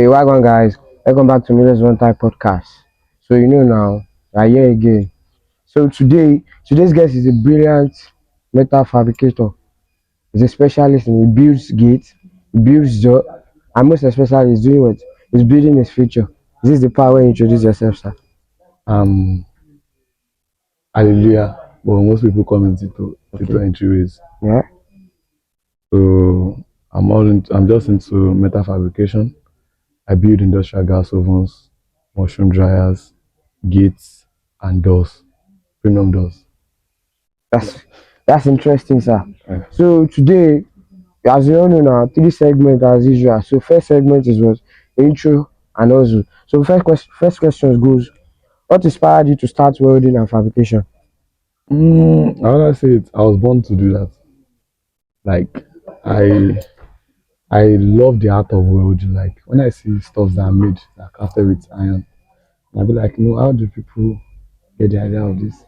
Hey, welcome guys. Welcome back to Miller's One Type Podcast. So now we are here again. So today's guest is a brilliant metal fabricator. He's a specialist in he builds gates, he builds door, and most especially he's doing what? He's building his future. This is the part where you introduce yourself, sir. Um, Hallelujah. But most people come in Tito Okay. entryways. Yeah. So I'm just into metal fabrication. I build industrial gas ovens, mushroom dryers, gates, and doors, premium doors. That's interesting, sir. Yeah. So today, as you all know now, three segments as usual. So first segment is what intro and also. So first question goes, what inspired you to start welding and fabrication? How would I say it? I was born to do that. Like I I love the art of welding. Like when I see stuff that are made that are crafted with iron, I'll be like, no, how do people get the idea of this?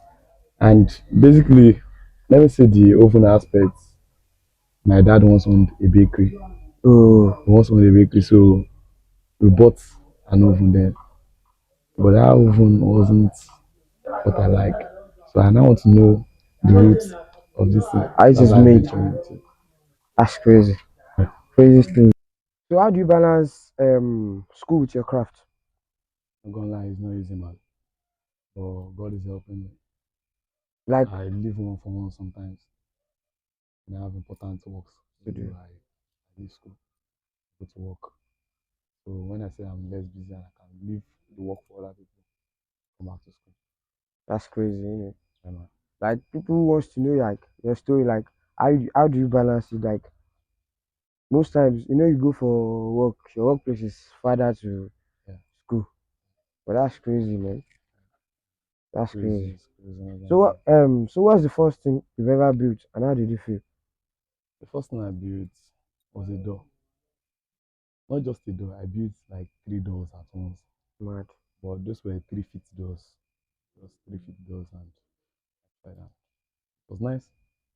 And basically, let me say the oven aspect. My dad once owned a bakery. Oh, He once owned a bakery, so we bought an oven then. But that oven wasn't what I like. So I now want to know the roots of this thing. I That's just why I made. ventured into it. That's crazy. Crazy thing. So how do you balance school with your craft? I'm gonna lie, it's not easy, man. But God is helping me. Like I leave one for one sometimes. And I have important works to to do. do. I leave school, go to work. So when I say I'm less busy and I can leave the work for other people, come back to school. That's crazy, isn't it? Yeah, man. Like people wants to know like your story, like how do you balance it? Like most times, you go for work, your workplace is farther to Yeah. school. But that's crazy, man. That's crazy. It's crazy. Not So gonna lie. so what's the first thing you've ever built and how did you feel? The first thing I built was a door. Not just a door, I built like three doors at once. Mad. But those were 3 feet doors. Just 3 feet doors and like that. It was nice.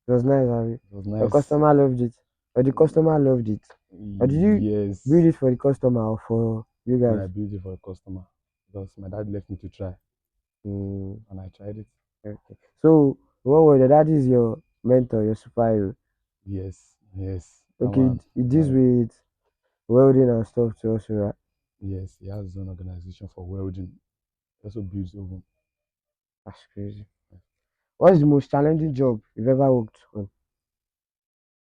It was nice, Harry. It was Your nice. customer loved it. Or the customer loved it. Or did you build Yes. it for the customer or for you No, guys? I built it for a customer. Because my dad left me to try. Mm, And I tried it. okay. So what were the that is your mentor, your superhero. Yes. Yes. That Okay, man. it deals Like, with welding and stuff too also, right? yes, he has his own organization for welding. He also builds oven. That's crazy. What's the most challenging job you've ever worked on?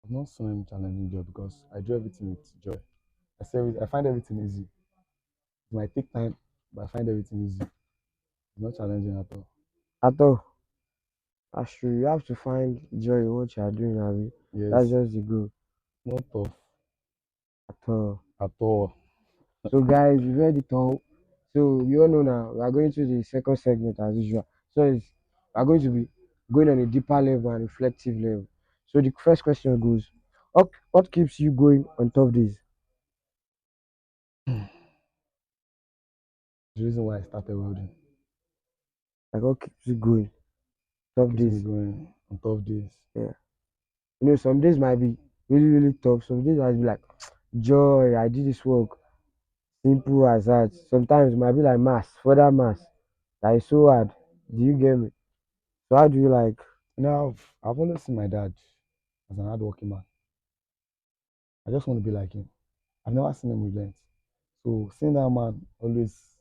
I've not seen him challenging job because I do everything with joy. I find everything easy. It might take time, but I find everything easy. It's not challenging at all. At all. That's true. You have to find joy in what you are doing, Abby. That's Yes, just the goal. not tough At all. at all. So guys, we've heard it all. So you all know now we are going to the second segment as usual. So we are going to be going on a deeper level and reflective level. So the first question goes, what keeps you going on tough days? The reason why I started welding Like what keeps you going? Tough keeps me days. going on tough days. Yeah. Some days might be really, really tough. Some days might be like joy, I did this work. Simple as that. Sometimes it might be like mass, further mass. That is so hard. Do you get me? So how do you like I've always seen my dad as an hardworking man. I just want to be like him. I've never seen him relent. So seeing that man always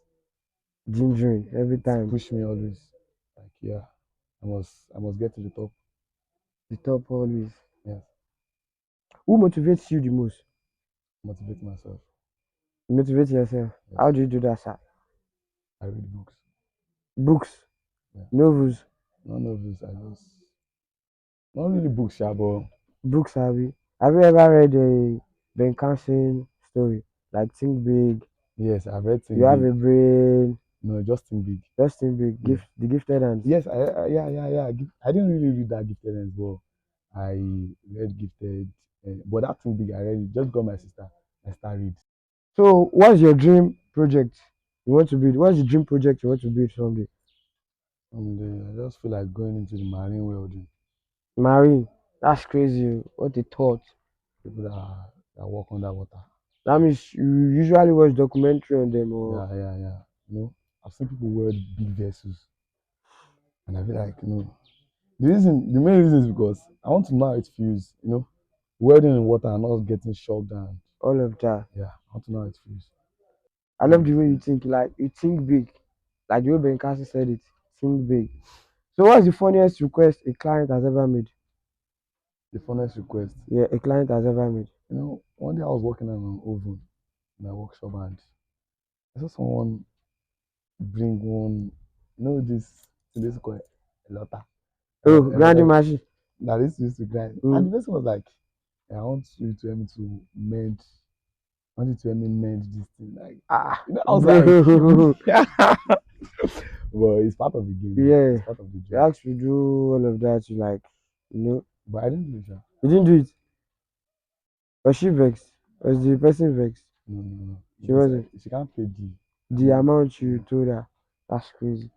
gingering every it's time? pushed me always. Like yeah, I must get to the top. The top always. Yes, Who motivates you the most? motivate myself. You motivate yourself. Yes, How do you do that, sir? I read books. Books, Yeah, novels, none of this. I just not really books, yeah, but books. Have you ever read a Ben Carson story like Think Big? yes, I've read You Think have Big. a brain. No, just Think Big. Just Think Big. Yeah. The Gifted Hands. Yes, yeah. I didn't really read that Gifted as well. I read Gifted, but that Think Big I read it just got my sister. I start read. So, what's your dream project you want to build? What's the dream project you want to build someday? And I just feel like going into the marine world. Marine. That's crazy. What a thought. People that work underwater. That means you usually watch documentary on them or Yeah, yeah, yeah. I've seen people wear big vessels, and I feel like, the main reason is because I want to know how it feels, welding in water and not getting shocked, and all of that. yeah, I want to know how it feels. I love the way you think. Like you think big, like the way Ben Carson said it. Think big. So, what's the funniest request a client has ever made? The funnest request. Yeah, a client has ever made. One day I was working on an oven in my workshop, and I saw someone bring one, this, this called a lotta. Oh, grinding Like, machine. that is used to grind. And Oh, the person was like, I want you to help me to mend, I want you to help me mend this thing. Like, ah, I was like, bro. well, it's part of the game, man. It's Yeah, part of the you job. asked to do all of that. You like, But I didn't do it, sha. you didn't do it. Was she vexed? Was the person vexed? No, no, no. She Because wasn't. she can't pay The the, amount you told her. That's crazy.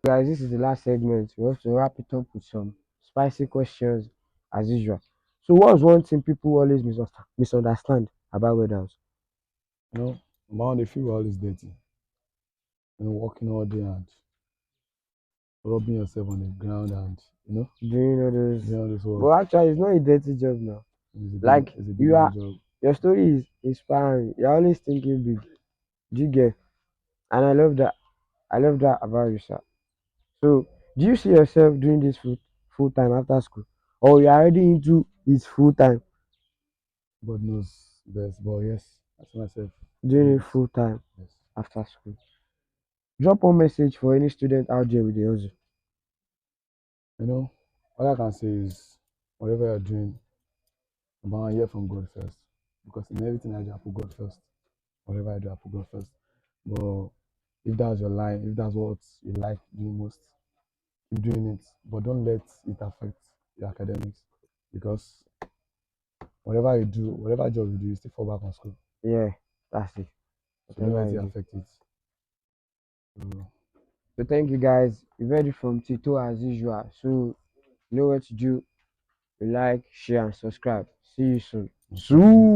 Guys, this is the last segment. We have to wrap it up with some spicy questions as usual. So, what's one thing people always misunderstand about weddings? man, they feel all is dirty. Walking all day and rubbing yourself on the ground and, Doing all those, doing all this work. but actually, it's not a dirty job now. Like It's a big you man are, job. your story is inspiring. You're always thinking big. Do you get? And I love that. I love that about you, sir. So, do you see yourself doing this full time after school, or you are already into it full time, God knows best. But yes, I see myself doing doing it it. full time Yes. after school? Drop one message for any student out there with the hustle. All I can say is whatever you're doing, about hear from God first. Because in everything I do, I put God first. Whatever I do, I put God first. But if that's your line, if that's what you like doing most, keep doing it. But don't let it affect your academics. Because whatever you do, whatever job you do, you still fall back on school. Yeah, that's it. So don't Whatever let I it do. affect it. So, So thank you guys. We've heard it from Tito as usual. So you know what to do. You like, share, and subscribe. See you soon. no problem.